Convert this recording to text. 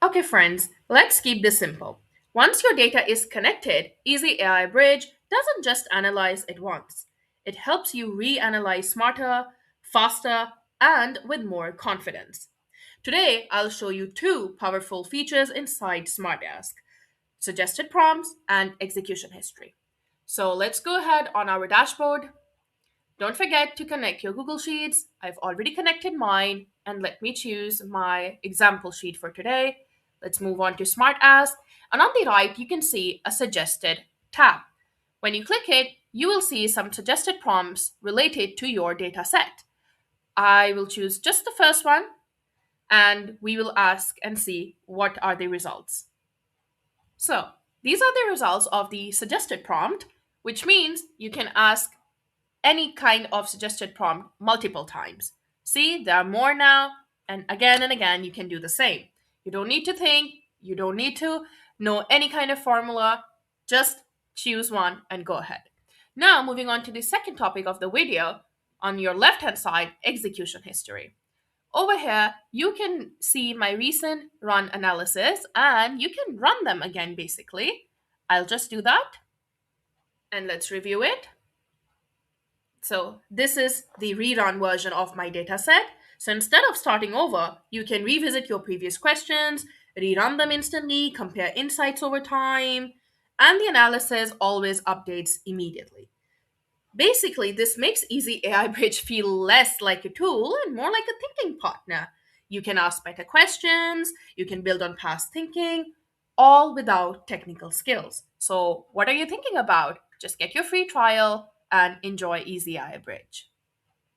Okay, friends, let's keep this simple. Once your data is connected, EasyAIBridge doesn't just analyze it once. It helps you reanalyze smarter, faster, and with more confidence. Today, I'll show you two powerful features inside SmartAsk: suggested prompts and execution history. So let's go ahead on our dashboard. Don't forget to connect your Google Sheets. I've already connected mine, and let me choose my example sheet for today. Let's move on to Smart Ask. And on the right, you can see a suggested tab. When you click it, you will see some suggested prompts related to your data set. I will choose just the first one, and we will ask and see what are the results. So these are the results of the suggested prompt, which means you can ask any kind of suggested prompt multiple times. See, there are more now, and again, you can do the same. You don't need to think, you don't need to know any kind of formula, just choose one and go ahead. Now, moving on to the second topic of the video, on your left hand side, execution history. Over here, you can see my recent run analysis and you can run them again basically. I'll just do that and let's review it. So this is the rerun version of my data set. So instead of starting over, you can revisit your previous questions, rerun them instantly, compare insights over time, and the analysis always updates immediately. Basically, this makes Easy AI Bridge feel less like a tool and more like a thinking partner. You can ask better questions, you can build on past thinking, all without technical skills. So, what are you thinking about? Just get your free trial and enjoy Easy AI Bridge.